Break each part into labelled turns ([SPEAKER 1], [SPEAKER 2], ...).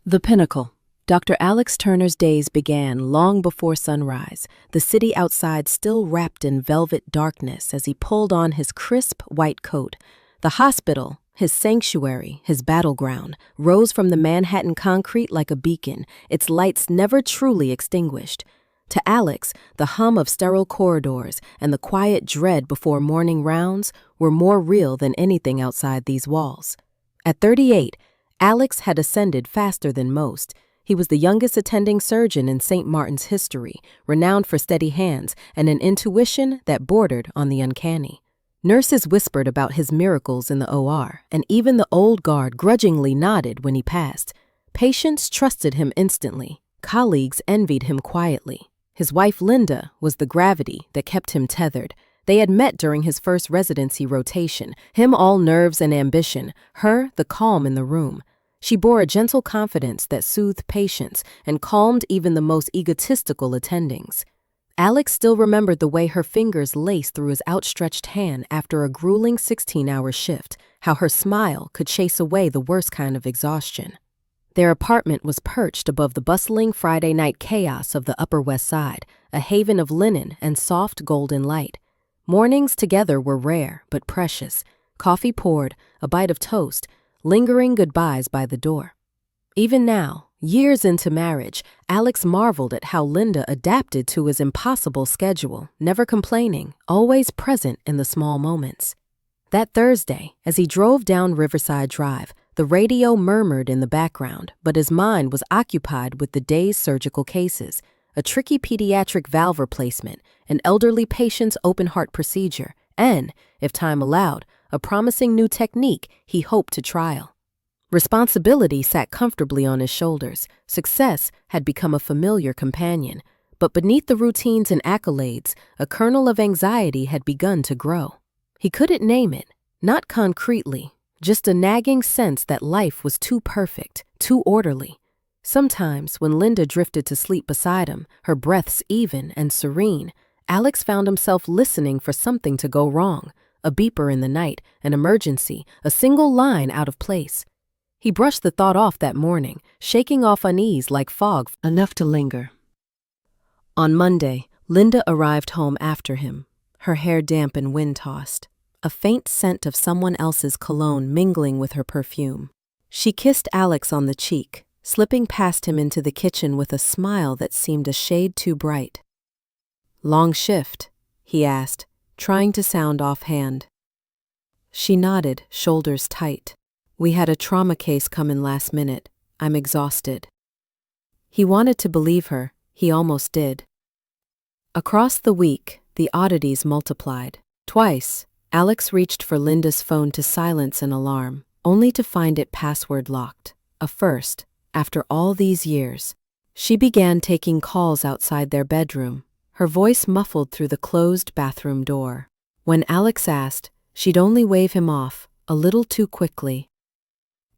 [SPEAKER 1] The pinnacle. Dr. Alex Turner's days began long before sunrise, the city outside still wrapped in velvet darkness as he pulled on his crisp white coat. The hospital, his sanctuary, his battleground, rose from the Manhattan concrete like a beacon, its lights never truly extinguished. To Alex, the hum of sterile corridors and the quiet dread before morning rounds were more real than anything outside these walls. At 38, Alex had ascended faster than most. He was the youngest attending surgeon in St. Martin's history, renowned for steady hands and an intuition that bordered on the uncanny. Nurses whispered about his miracles in the OR, and even the old guard grudgingly nodded when he passed. Patients trusted him instantly. Colleagues envied him quietly. His wife Linda was the gravity that kept him tethered. They had met during his first residency rotation, him all nerves and ambition, her the calm in the room. She bore a gentle confidence that soothed patients and calmed even the most egotistical attendings. Alex still remembered the way her fingers laced through his outstretched hand after a grueling 16-hour shift, how her smile could chase away the worst kind of exhaustion. Their apartment was perched above the bustling Friday night chaos of the Upper West Side, a haven of linen and soft golden light. Mornings together were rare but precious. Coffee poured, a bite of toast, lingering goodbyes by the door. Even now, years into marriage, Alex marveled at how Linda adapted to his impossible schedule, never complaining, always present in the small moments. That Thursday, as he drove down Riverside Drive, the radio murmured in the background, but his mind was occupied with the day's surgical cases, a tricky pediatric valve replacement, an elderly patient's open-heart procedure, and, if time allowed, a promising new technique he hoped to trial. Responsibility sat comfortably on his shoulders. Success had become a familiar companion, but beneath the routines and accolades, a kernel of anxiety had begun to grow. He couldn't name it, not concretely, just a nagging sense that life was too perfect, too orderly. Sometimes, when Linda drifted to sleep beside him, her breaths even and serene, Alex found himself listening for something to go wrong, a beeper in the night, an emergency, a single line out of place. He brushed the thought off that morning, shaking off unease like fog enough to linger. On Monday, Linda arrived home after him, her hair damp and wind-tossed, a faint scent of someone else's cologne mingling with her perfume. She kissed Alex on the cheek, slipping past him into the kitchen with a smile that seemed a shade too bright. "Long shift?" he asked, trying to sound offhand. She nodded, shoulders tight. "We had a trauma case come in last minute. I'm exhausted." He wanted to believe her. He almost did. Across the week, the oddities multiplied. Twice, Alex reached for Linda's phone to silence an alarm, only to find it password-locked. A first, after all these years. She began taking calls outside their bedroom, her voice muffled through the closed bathroom door. When Alex asked, she'd only wave him off, a little too quickly.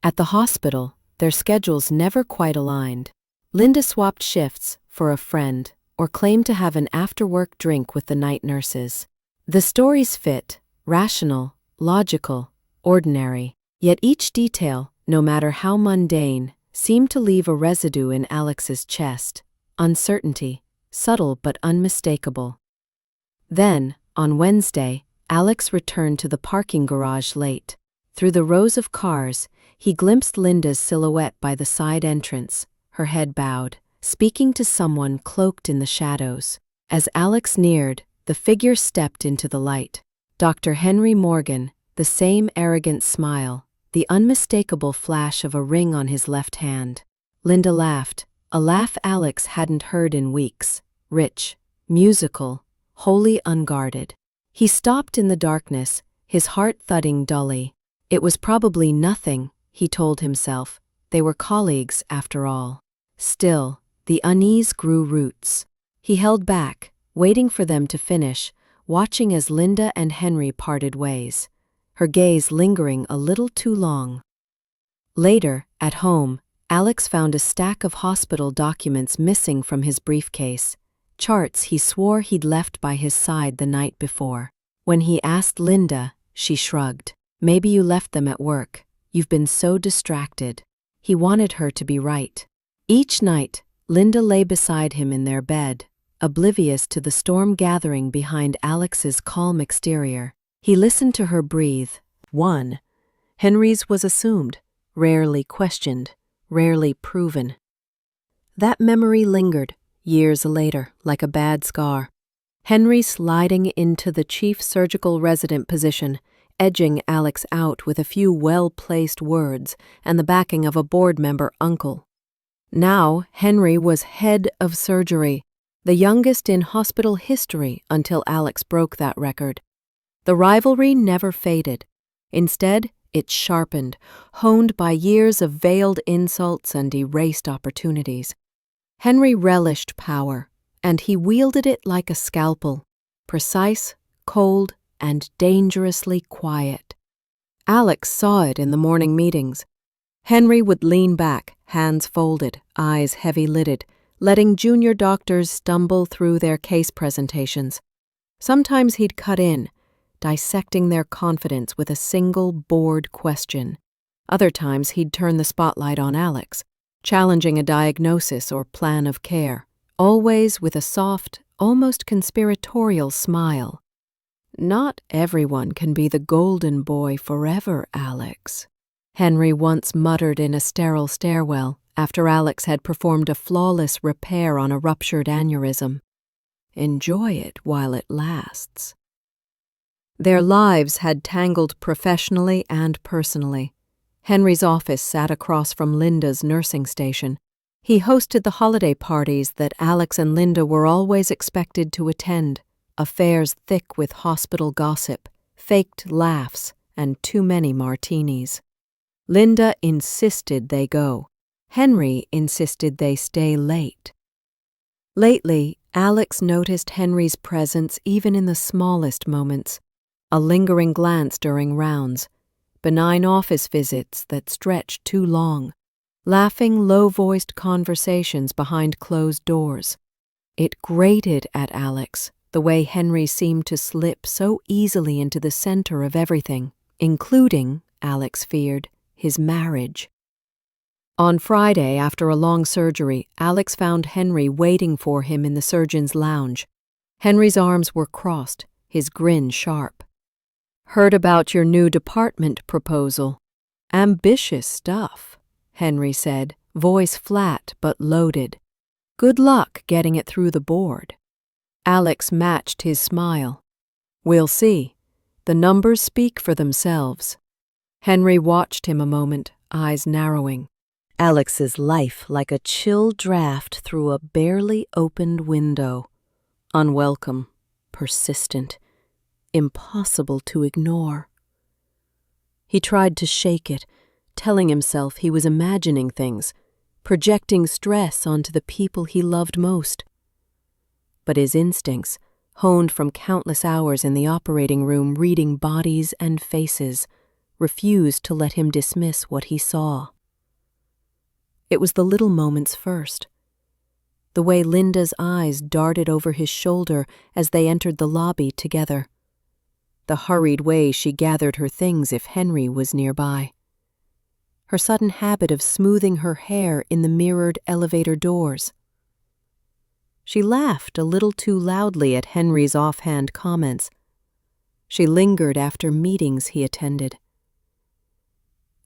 [SPEAKER 1] At the hospital, their schedules never quite aligned. Linda swapped shifts for a friend or claimed to have an after-work drink with the night nurses. The stories fit, rational, logical, ordinary, yet each detail, no matter how mundane, seemed to leave a residue in Alex's chest, uncertainty, subtle but unmistakable. Then, on Wednesday, Alex returned to the parking garage late. Through the rows of cars, he glimpsed Linda's silhouette by the side entrance, her head bowed, speaking to someone cloaked in the shadows. As Alex neared, the figure stepped into the light. Dr. Henry Morgan, the same arrogant smile, the unmistakable flash of a ring on his left hand. Linda laughed, a laugh Alex hadn't heard in weeks, rich, musical, wholly unguarded. He stopped in the darkness, his heart thudding dully. It was probably nothing, he told himself. They were colleagues, after all. Still, the unease grew roots. He held back, waiting for them to finish, watching as Linda and Henry parted ways, her gaze lingering a little too long. Later, at home, Alex found a stack of hospital documents missing from his briefcase, charts he swore he'd left by his side the night before. When he asked Linda, she shrugged. "Maybe you left them at work. You've been so distracted." He wanted her to be right. Each night, Linda lay beside him in their bed, oblivious to the storm gathering behind Alex's calm exterior. He listened to her breathe. 1. Henry's was assumed, rarely questioned, rarely proven. That memory lingered, years later, like a bad scar. Henry sliding into the chief surgical resident position, edging Alex out with a few well-placed words and the backing of a board member uncle. Now Henry was head of surgery, the youngest in hospital history until Alex broke that record. The rivalry never faded. Instead, it sharpened, honed by years of veiled insults and erased opportunities. Henry relished power, and he wielded it like a scalpel, precise, cold, and dangerously quiet. Alex saw it in the morning meetings. Henry would lean back, hands folded, eyes heavy-lidded, letting junior doctors stumble through their case presentations. Sometimes he'd cut in, dissecting their confidence with a single bored question. Other times he'd turn the spotlight on Alex, challenging a diagnosis or plan of care, always with a soft, almost conspiratorial smile. "Not everyone can be the golden boy forever, Alex," Henry once muttered in a sterile stairwell after Alex had performed a flawless repair on a ruptured aneurysm. "Enjoy it while it lasts." Their lives had tangled professionally and personally. Henry's office sat across from Linda's nursing station. He hosted the holiday parties that Alex and Linda were always expected to attend, affairs thick with hospital gossip, faked laughs, and too many martinis. Linda insisted they go. Henry insisted they stay late. Lately, Alex noticed Henry's presence even in the smallest moments. A lingering glance during rounds, benign office visits that stretched too long, laughing, low-voiced conversations behind closed doors. It grated at Alex, the way Henry seemed to slip so easily into the center of everything, including, Alex feared, his marriage. On Friday, after a long surgery, Alex found Henry waiting for him in the surgeon's lounge. Henry's arms were crossed, his grin sharp. "Heard about your new department proposal. Ambitious stuff," Henry said, voice flat but loaded. "Good luck getting it through the board." Alex matched his smile. "We'll see. The numbers speak for themselves." Henry watched him a moment, eyes narrowing. Alex's life like a chill draft through a barely opened window. Unwelcome, persistent, impossible to ignore. He tried to shake it, telling himself he was imagining things, projecting stress onto the people he loved most. But his instincts, honed from countless hours in the operating room reading bodies and faces, refused to let him dismiss what he saw. It was the little moments first. The way Linda's eyes darted over his shoulder as they entered the lobby together. The hurried way she gathered her things if Henry was nearby. Her sudden habit of smoothing her hair in the mirrored elevator doors. She laughed a little too loudly at Henry's offhand comments. She lingered after meetings he attended.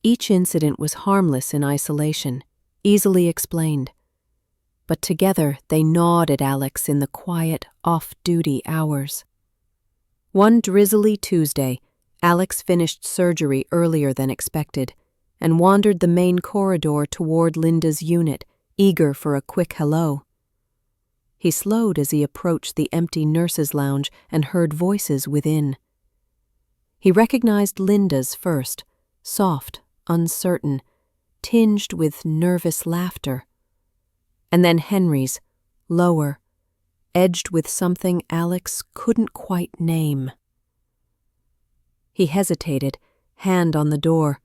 [SPEAKER 1] Each incident was harmless in isolation, easily explained. But together they gnawed at Alex in the quiet, off-duty hours. One drizzly Tuesday, Alex finished surgery earlier than expected and wandered the main corridor toward Linda's unit, eager for a quick hello. He slowed as he approached the empty nurses' lounge and heard voices within. He recognized Linda's first, soft, uncertain, tinged with nervous laughter. And then Henry's, lower, edged with something Alex couldn't quite name. He hesitated, hand on the door,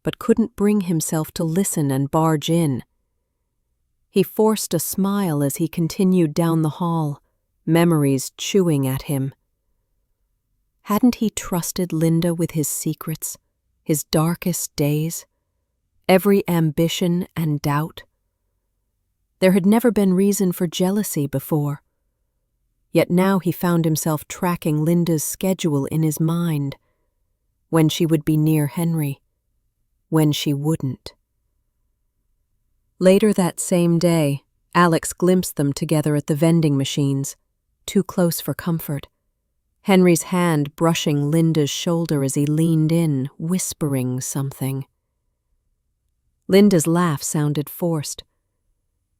[SPEAKER 1] but couldn't bring himself to listen and barge in. He forced a smile as he continued down the hall, memories chewing at him. Hadn't he trusted Linda with his secrets, his darkest days? every ambition and doubt. There had never been reason for jealousy before. Yet now he found himself tracking Linda's schedule in his mind. When she would be near Henry, when she wouldn't. Later that same day, Alex glimpsed them together at the vending machines, too close for comfort. Henry's hand brushing Linda's shoulder as he leaned in, whispering something. Linda's laugh sounded forced.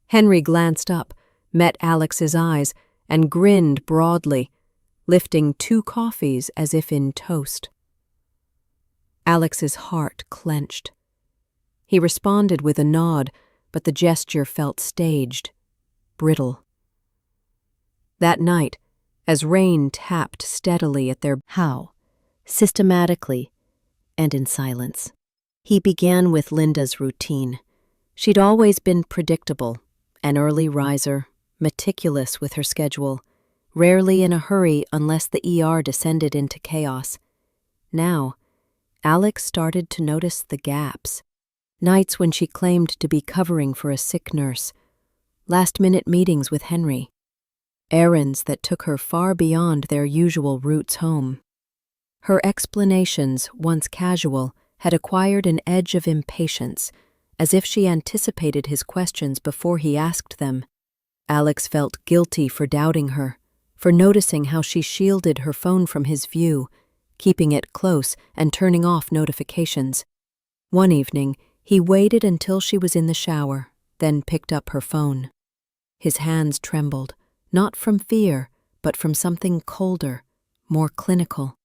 [SPEAKER 1] Henry glanced up, met Alex's eyes, and grinned broadly, lifting 2 coffees as if in toast. Alex's heart clenched. He responded with a nod, but the gesture felt staged, brittle. That night, as rain tapped steadily at their how, systematically and in silence, he began with Linda's routine. She'd always been predictable, an early riser, meticulous with her schedule, rarely in a hurry unless the ER descended into chaos. Now, Alex started to notice the gaps. Nights when she claimed to be covering for a sick nurse, last-minute meetings with Henry, errands that took her far beyond their usual routes home. Her explanations, once casual, had acquired an edge of impatience, as if she anticipated his questions before he asked them. Alex felt guilty for doubting her, for noticing how she shielded her phone from his view, keeping it close and turning off notifications. One evening, he waited until she was in the shower, then picked up her phone. His hands trembled, not from fear, but from something colder, more clinical.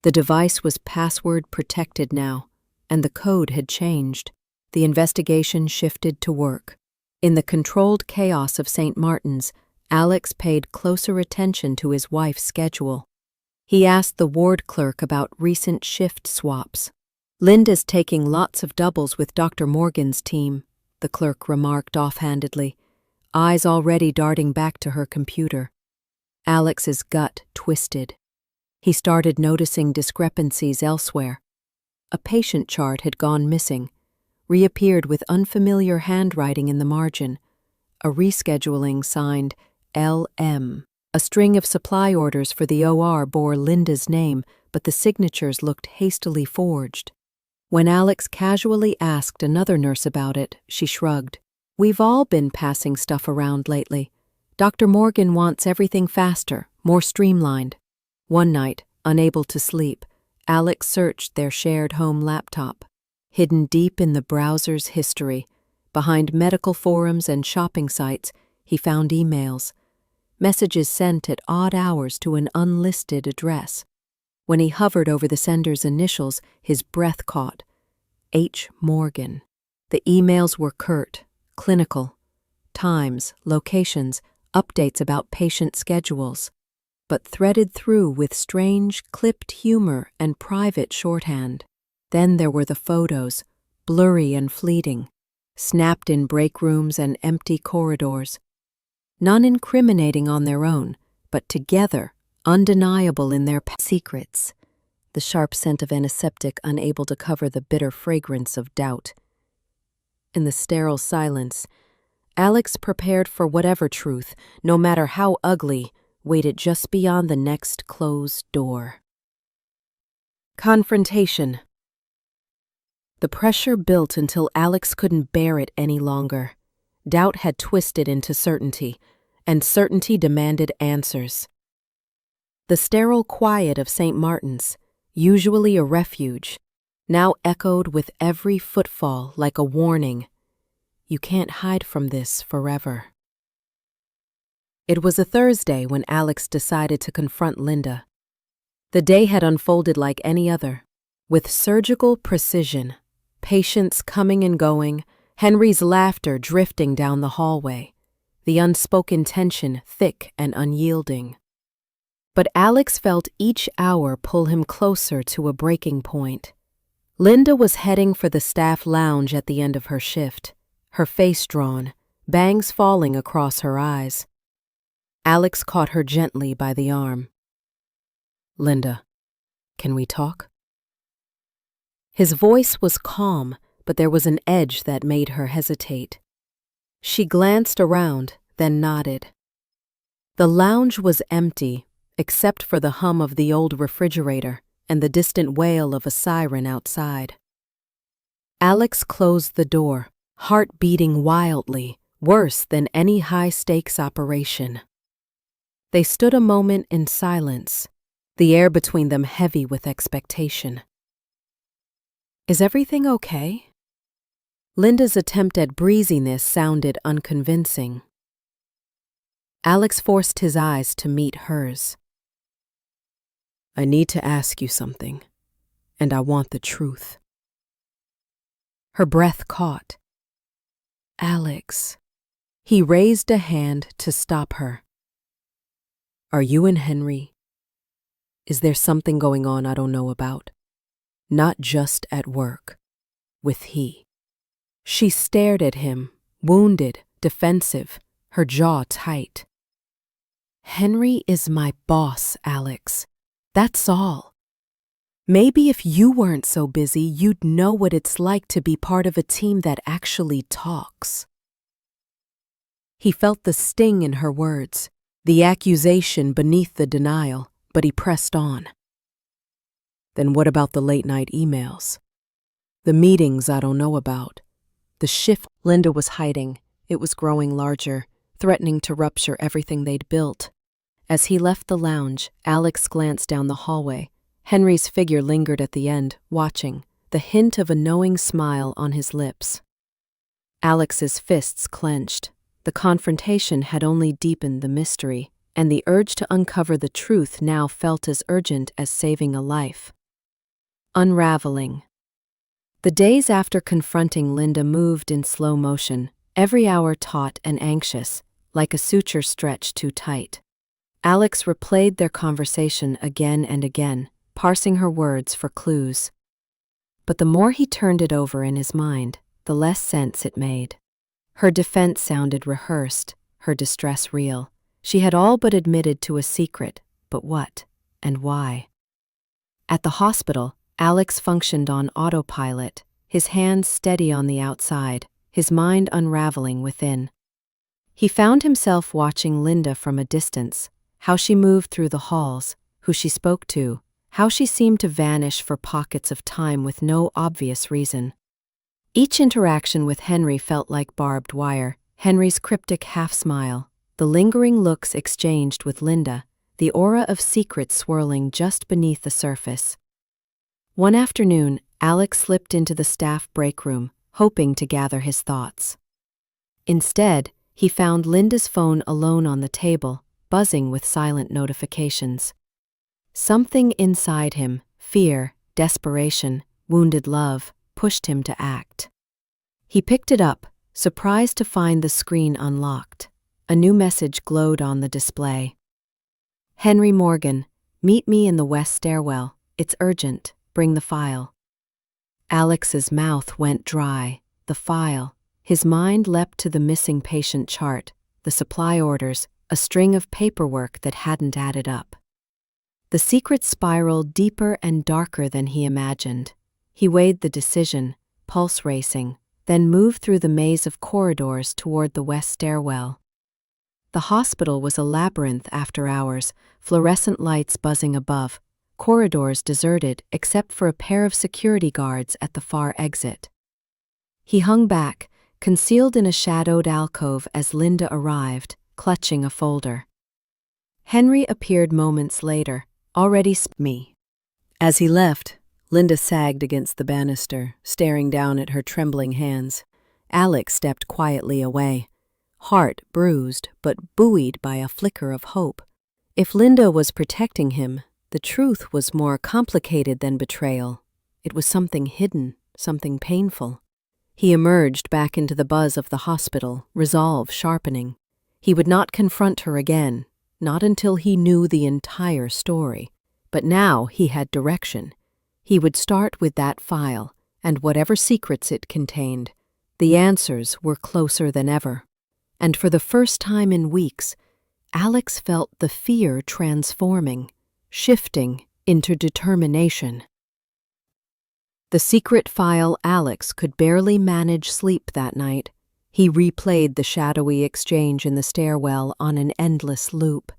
[SPEAKER 1] The device was password-protected now, and the code had changed. The investigation shifted to work. In the controlled chaos of St. Martin's, Alex paid closer attention to his wife's schedule. He asked the ward clerk about recent shift swaps. "Linda's taking lots of doubles with Dr. Morgan's team," the clerk remarked offhandedly, eyes already darting back to her computer. Alex's gut twisted. He started noticing discrepancies elsewhere. A patient chart had gone missing, reappeared with unfamiliar handwriting in the margin, a rescheduling signed LM. A string of supply orders for the OR bore Linda's name, but the signatures looked hastily forged. When Alex casually asked another nurse about it, she shrugged. "We've all been passing stuff around lately. Dr. Morgan wants everything faster, more streamlined." One night, unable to sleep, Alex searched their shared home laptop. Hidden deep in the browser's history, behind medical forums and shopping sites, he found emails. Messages sent at odd hours to an unlisted address. When he hovered over the sender's initials, his breath caught. H. Morgan. The emails were curt, clinical. Times, locations, updates about patient schedules. But threaded through with strange, clipped humor and private shorthand. Then there were the photos, blurry and fleeting, snapped in break rooms and empty corridors. None incriminating on their own, but together, undeniable in their secrets. The sharp scent of antiseptic unable to cover the bitter fragrance of doubt. In the sterile silence, Alex prepared for whatever truth, no matter how ugly, waited just beyond the next closed door. Confrontation. The pressure built until Alex couldn't bear it any longer. Doubt had twisted into certainty, and certainty demanded answers. The sterile quiet of St. Martin's, usually a refuge, now echoed with every footfall like a warning. You can't hide from this forever. It was a Thursday when Alex decided to confront Linda. The day had unfolded like any other, with surgical precision, patients coming and going, Henry's laughter drifting down the hallway, the unspoken tension thick and unyielding. But Alex felt each hour pull him closer to a breaking point. Linda was heading for the staff lounge at the end of her shift, her face drawn, bangs falling across her eyes. Alex caught her gently by the arm. "Linda, can we talk?" His voice was calm, but there was an edge that made her hesitate. She glanced around, then nodded. The lounge was empty, except for the hum of the old refrigerator and the distant wail of a siren outside. Alex closed the door, heart beating wildly, worse than any high-stakes operation. They stood a moment in silence, the air between them heavy with expectation. "Is everything okay?" Linda's attempt at breeziness sounded unconvincing. Alex forced his eyes to meet hers. "I need to ask you something, and I want the truth." Her breath caught. "Alex." He raised a hand to stop her. "Are you and Henry? Is there something going on I don't know about? Not just at work, with he." She stared at him, wounded, defensive, her jaw tight. "Henry is my boss, Alex. That's all. Maybe if you weren't so busy, you'd know what it's like to be part of a team that actually talks." He felt the sting in her words, the accusation beneath the denial, but he pressed on. "Then what about the late-night emails? The meetings I don't know about? The shift?" Linda was hiding. It was growing larger, threatening to rupture everything they'd built. As he left the lounge, Alex glanced down the hallway. Henry's figure lingered at the end, watching, the hint of a knowing smile on his lips. Alex's fists clenched. The confrontation had only deepened the mystery, and the urge to uncover the truth now felt as urgent as saving a life. Unraveling. The days after confronting Linda moved in slow motion, every hour taut and anxious, like a suture stretched too tight. Alex replayed their conversation again and again, parsing her words for clues. But the more he turned it over in his mind, the less sense it made. Her defense sounded rehearsed, her distress real. She had all but admitted to a secret, but what and why? At the hospital, Alex functioned on autopilot, his hands steady on the outside, his mind unraveling within. He found himself watching Linda from a distance, how she moved through the halls, who she spoke to, how she seemed to vanish for pockets of time with no obvious reason. Each interaction with Henry felt like barbed wire, Henry's cryptic half-smile, the lingering looks exchanged with Linda, the aura of secrets swirling just beneath the surface. One afternoon, Alex slipped into the staff break room, hoping to gather his thoughts. Instead, he found Linda's phone alone on the table, buzzing with silent notifications. Something inside him, fear, desperation, wounded love, pushed him to act. He picked it up, surprised to find the screen unlocked. A new message glowed on the display. "Henry Morgan, meet me in the west stairwell. It's urgent. Bring the file." Alex's mouth went dry. The file. His mind leapt to the missing patient chart, the supply orders, a string of paperwork that hadn't added up. The secret spiraled deeper and darker than he imagined. He weighed the decision, pulse racing, then moved through the maze of corridors toward the west stairwell. The hospital was a labyrinth after hours, fluorescent lights buzzing above, corridors deserted except for a pair of security guards at the far exit. He hung back, concealed in a shadowed alcove as Linda arrived, clutching a folder. Henry appeared moments later, already me. As he left, Linda sagged against the banister, staring down at her trembling hands. Alex stepped quietly away, heart bruised but buoyed by a flicker of hope. If Linda was protecting him, the truth was more complicated than betrayal. It was something hidden, something painful. He emerged back into the buzz of the hospital, resolve sharpening. He would not confront her again, not until he knew the entire story. But now he had direction. He would start with that file, and whatever secrets it contained. The answers were closer than ever. And for the first time in weeks, Alex felt the fear transforming, shifting into determination. The secret file Alex could barely manage sleep that night. He replayed the shadowy exchange in the stairwell on an endless loop.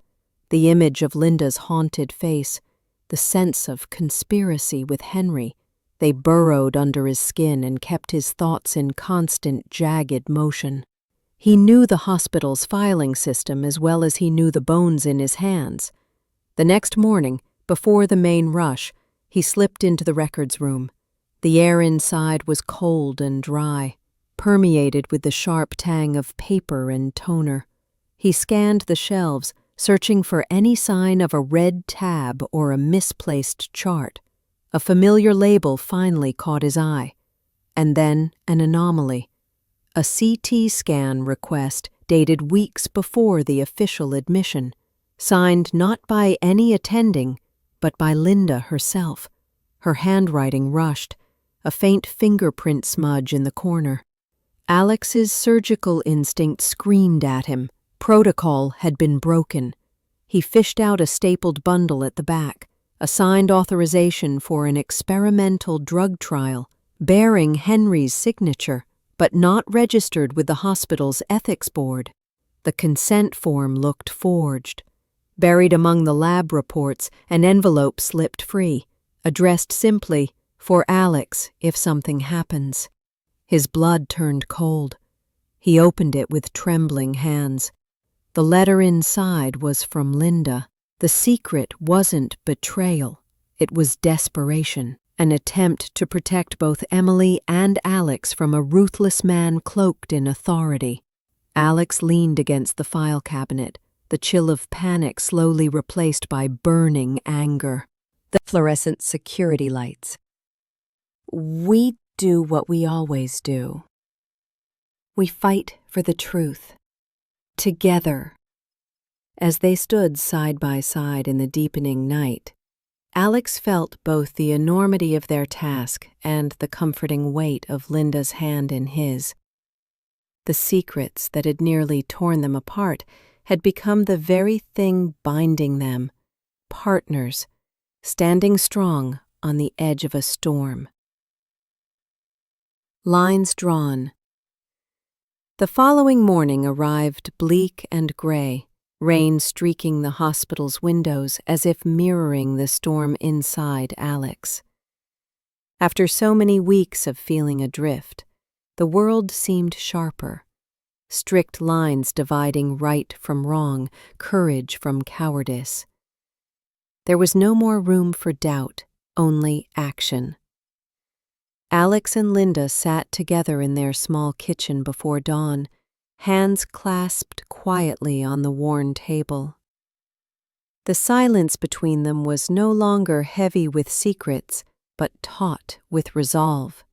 [SPEAKER 1] The image of Linda's haunted face, the sense of conspiracy with Henry. They burrowed under his skin and kept his thoughts in constant, jagged motion. He knew the hospital's filing system as well as he knew the bones in his hands. The next morning, before the main rush, he slipped into the records room. The air inside was cold and dry, permeated with the sharp tang of paper and toner. He scanned the shelves, searching for any sign of a red tab or a misplaced chart. A familiar label finally caught his eye. And then an anomaly. A CT scan request dated weeks before the official admission, signed not by any attending, but by Linda herself. Her handwriting rushed, a faint fingerprint smudge in the corner. Alex's surgical instinct screamed at him. Protocol had been broken. He fished out a stapled bundle at the back, a signed authorization for an experimental drug trial, bearing Henry's signature, but not registered with the hospital's ethics board. The consent form looked forged. Buried among the lab reports, an envelope slipped free, addressed simply, "For Alex, if something happens." His blood turned cold. He opened it with trembling hands. The letter inside was from Linda. The secret wasn't betrayal. It was desperation, an attempt to protect both Emily and Alex from a ruthless man cloaked in authority. Alex leaned against the file cabinet, the chill of panic slowly replaced by burning anger. The fluorescent security lights. We do what we always do. We fight for the truth. Together. As they stood side by side in the deepening night, Alex felt both the enormity of their task and the comforting weight of Linda's hand in his. The secrets that had nearly torn them apart had become the very thing binding them, partners, standing strong on the edge of a storm. Lines drawn. The following morning arrived bleak and gray, rain streaking the hospital's windows as if mirroring the storm inside Alex. After so many weeks of feeling adrift, the world seemed sharper. Strict lines dividing right from wrong, courage from cowardice. There was no more room for doubt, only action. Alex and Linda sat together in their small kitchen before dawn, hands clasped quietly on the worn table. The silence between them was no longer heavy with secrets, but taut with resolve.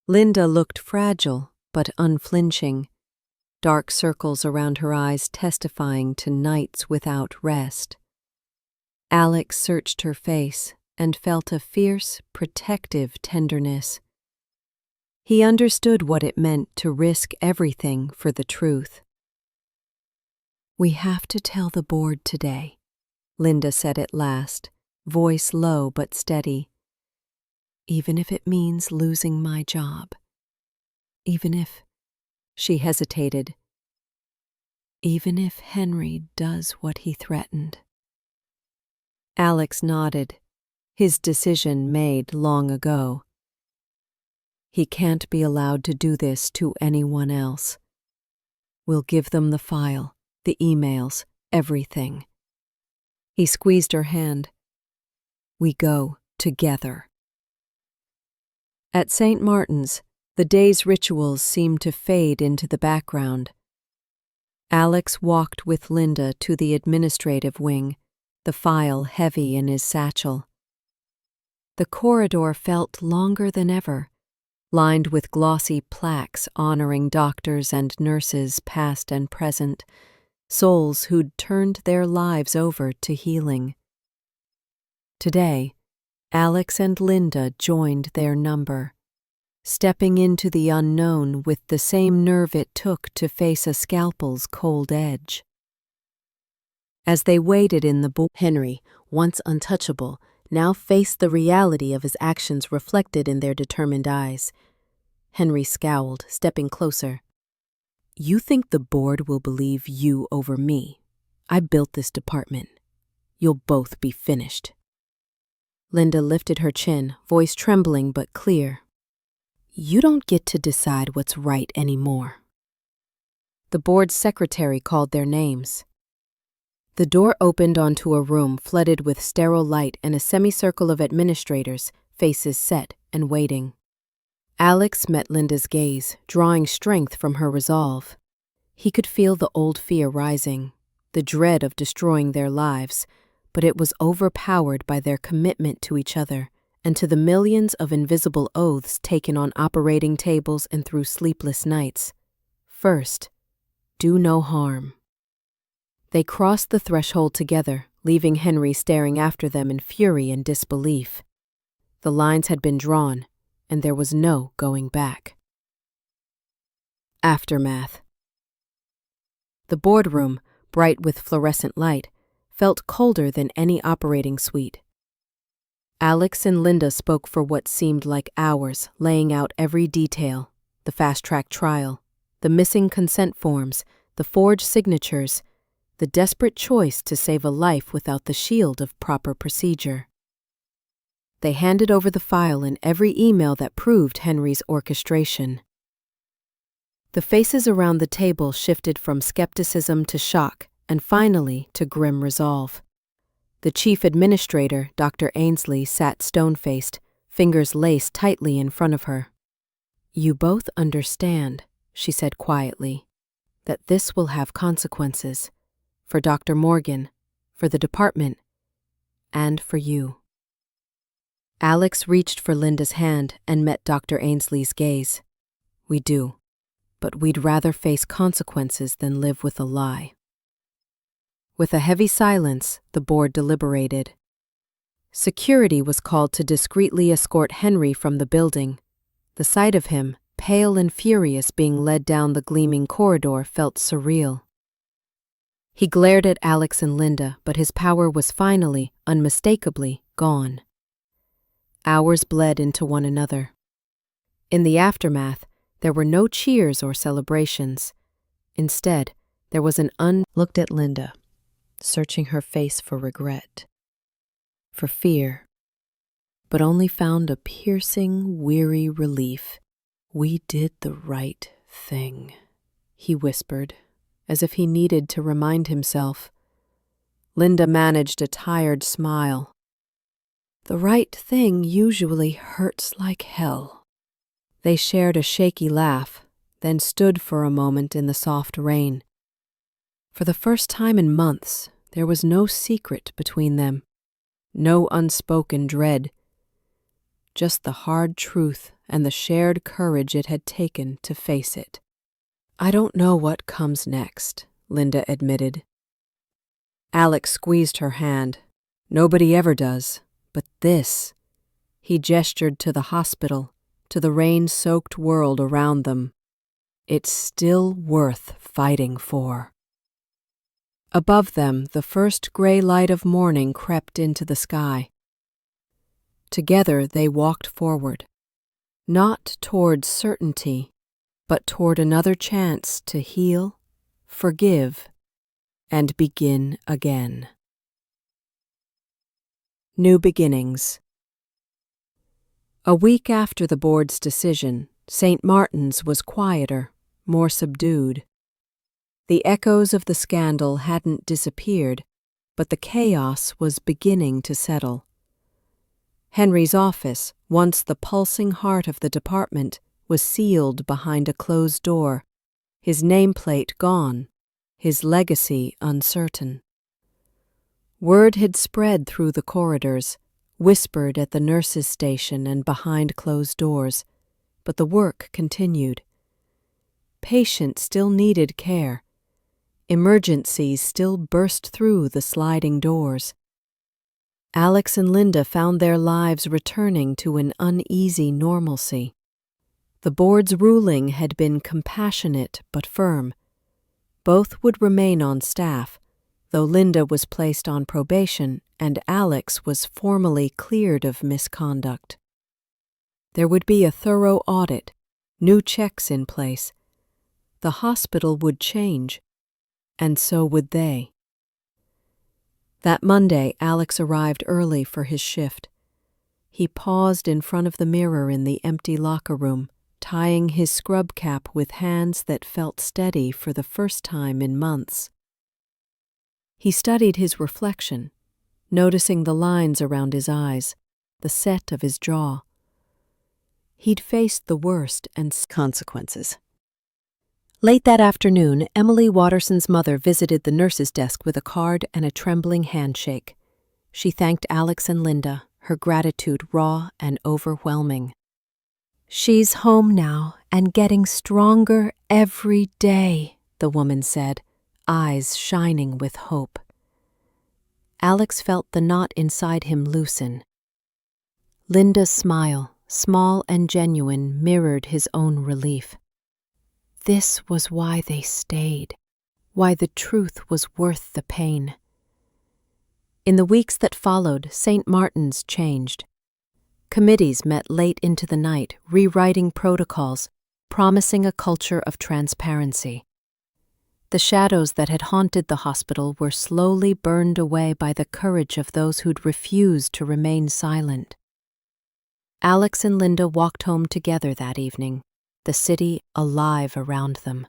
[SPEAKER 1] Linda looked fragile, but unflinching, dark circles around her eyes testifying to nights without rest. Alex searched her face and felt a fierce, protective tenderness. He understood what it meant to risk everything for the truth. "We have to tell the board today," Linda said at last, voice low but steady. "Even if it means losing my job. Even if—" she hesitated. "Even if Henry does what he threatened." Alex nodded, his decision made long ago. He can't be allowed to do this to anyone else. We'll give them the file, the emails, everything. He squeezed her hand. We go together. At St. Martin's, the day's rituals seemed to fade into the background. Alex walked with Linda to the administrative wing, the file heavy in his satchel. The corridor felt longer than ever, lined with glossy plaques honoring doctors and nurses past and present, souls who'd turned their lives over to healing. Today, Alex and Linda joined their number, stepping into the unknown with the same nerve it took to face a scalpel's cold edge. As they waited in the Henry, once untouchable, now faced the reality of his actions reflected in their determined eyes. Henry scowled, stepping closer. "You think the board will believe you over me? I built this department. You'll both be finished." Linda lifted her chin, voice trembling but clear. "You don't get to decide what's right anymore." The board's secretary called their names. The door opened onto a room flooded with sterile light and a semicircle of administrators, faces set and waiting. Alex met Linda's gaze, drawing strength from her resolve. He could feel the old fear rising, the dread of destroying their lives, but it was overpowered by their commitment to each other and to the millions of invisible oaths taken on operating tables and through sleepless nights. First, do no harm. They crossed the threshold together, leaving Henry staring after them in fury and disbelief. The lines had been drawn, and there was no going back. Aftermath. The boardroom, bright with fluorescent light, felt colder than any operating suite. Alex and Linda spoke for what seemed like hours, laying out every detail: the fast-track trial, the missing consent forms, the forged signatures, the desperate choice to save a life without the shield of proper procedure. They handed over the file and every email that proved Henry's orchestration. The faces around the table shifted from skepticism to shock and finally to grim resolve. The chief administrator, Dr. Ainsley, sat stone-faced, fingers laced tightly in front of her. "You both understand," she said quietly, "that this will have consequences. For Dr. Morgan, for the department, and for you." Alex reached for Linda's hand and met Dr. Ainsley's gaze. "We do, but we'd rather face consequences than live with a lie." With a heavy silence, the board deliberated. Security was called to discreetly escort Henry from the building. The sight of him, pale and furious, being led down the gleaming corridor felt surreal. He glared at Alex and Linda, but his power was finally, unmistakably, gone. Hours bled into one another. In the aftermath, there were no cheers or celebrations. Instead, there was looked at Linda, searching her face for regret, for fear, but only found a piercing, weary relief. "We did the right thing," he whispered, as if he needed to remind himself. Linda managed a tired smile. "The right thing usually hurts like hell." They shared a shaky laugh, then stood for a moment in the soft rain. For the first time in months, there was no secret between them, no unspoken dread, just the hard truth and the shared courage it had taken to face it. "I don't know what comes next," Linda admitted. Alex squeezed her hand. "Nobody ever does, but this." He gestured to the hospital, to the rain-soaked world around them. "It's still worth fighting for." Above them, the first gray light of morning crept into the sky. Together they walked forward, not toward certainty, but toward another chance to heal, forgive, and begin again. New beginnings. A week after the board's decision, St. Martin's was quieter, more subdued. The echoes of the scandal hadn't disappeared, but the chaos was beginning to settle. Henry's office, once the pulsing heart of the department, was sealed behind a closed door, his nameplate gone, his legacy uncertain. Word had spread through the corridors, whispered at the nurses' station and behind closed doors, but the work continued. Patients still needed care. Emergencies still burst through the sliding doors. Alex and Linda found their lives returning to an uneasy normalcy. The board's ruling had been compassionate but firm. Both would remain on staff, though Linda was placed on probation and Alex was formally cleared of misconduct. There would be a thorough audit, new checks in place. The hospital would change, and so would they. That Monday, Alex arrived early for his shift. He paused in front of the mirror in the empty locker room, tying his scrub cap with hands that felt steady for the first time in months. He studied his reflection, noticing the lines around his eyes, the set of his jaw. He'd faced the worst and consequences. Late that afternoon, Emily Watterson's mother visited the nurse's desk with a card and a trembling handshake. She thanked Alex and Linda, her gratitude raw and overwhelming. "She's home now and getting stronger every day," the woman said, eyes shining with hope. Alex felt the knot inside him loosen. Linda's smile, small and genuine, mirrored his own relief. This was why they stayed, why the truth was worth the pain. In the weeks that followed, St. Martin's changed. Committees met late into the night, rewriting protocols, promising a culture of transparency. The shadows that had haunted the hospital were slowly burned away by the courage of those who'd refused to remain silent. Alex and Linda walked home together that evening, the city alive around them.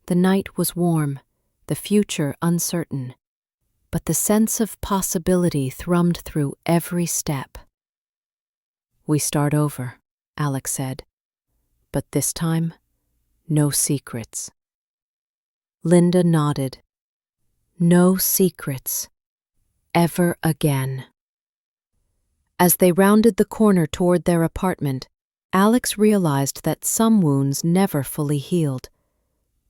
[SPEAKER 1] The night was warm, the future uncertain, but the sense of possibility thrummed through every step. "We start over," Alex said, "but this time, no secrets." Linda nodded. No secrets. Ever again. As they rounded the corner toward their apartment, Alex realized that some wounds never fully healed,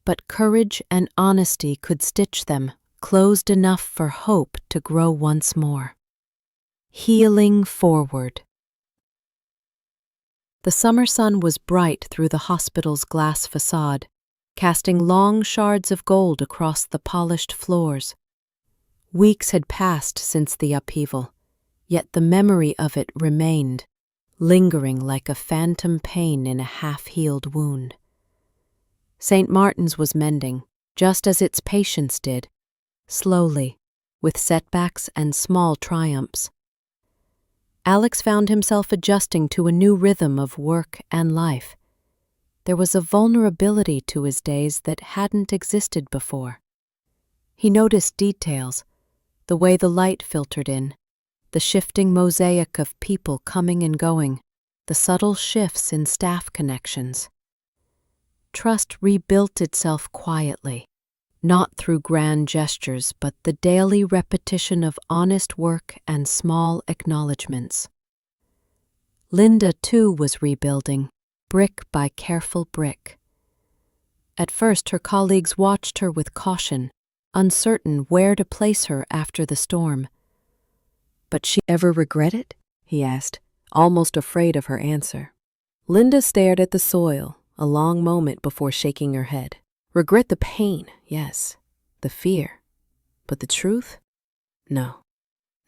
[SPEAKER 1] but courage and honesty could stitch them, closed enough for hope to grow once more. Healing forward. The summer sun was bright through the hospital's glass facade, casting long shards of gold across the polished floors. Weeks had passed since the upheaval, yet the memory of it remained, lingering like a phantom pain in a half-healed wound. St. Martin's was mending, just as its patients did, slowly, with setbacks and small triumphs. Alex found himself adjusting to a new rhythm of work and life. There was a vulnerability to his days that hadn't existed before. He noticed details, the way the light filtered in, the shifting mosaic of people coming and going, the subtle shifts in staff connections. Trust rebuilt itself quietly, not through grand gestures, but the daily repetition of honest work and small acknowledgments. Linda, too, was rebuilding, brick by careful brick. At first, her colleagues watched her with caution, uncertain where to place her after the storm. "But she ever regret it?" he asked, almost afraid of her answer. Linda stared at the soil, a long moment before shaking her head. "Regret the pain, yes, the fear. But the truth? No,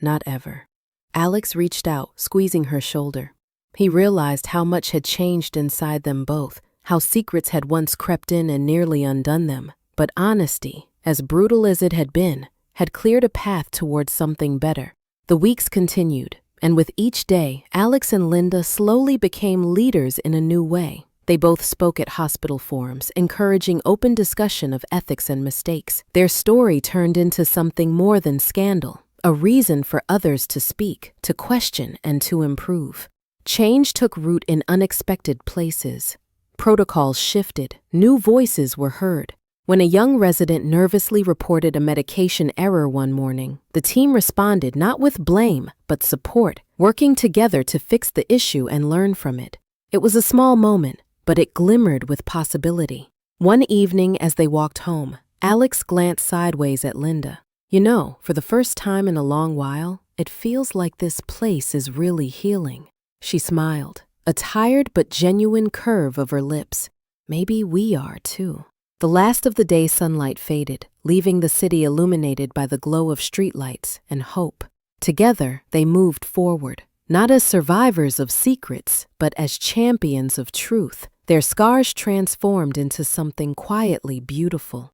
[SPEAKER 1] not ever." Alex reached out, squeezing her shoulder. He realized how much had changed inside them both, how secrets had once crept in and nearly undone them. But honesty, as brutal as it had been, had cleared a path towards something better. The weeks continued, and with each day, Alex and Linda slowly became leaders in a new way. They both spoke at hospital forums, encouraging open discussion of ethics and mistakes. Their story turned into something more than scandal, a reason for others to speak, to question, and to improve. Change took root in unexpected places. Protocols shifted, new voices were heard. When a young resident nervously reported a medication error one morning, the team responded not with blame, but support, working together to fix the issue and learn from it. It was a small moment, but it glimmered with possibility. One evening as they walked home, Alex glanced sideways at Linda. "You know, for the first time in a long while, it feels like this place is really healing." She smiled, a tired but genuine curve of her lips. "Maybe we are, too." The last of the day's sunlight faded, leaving the city illuminated by the glow of streetlights and hope. Together, they moved forward, not as survivors of secrets, but as champions of truth, their scars transformed into something quietly beautiful.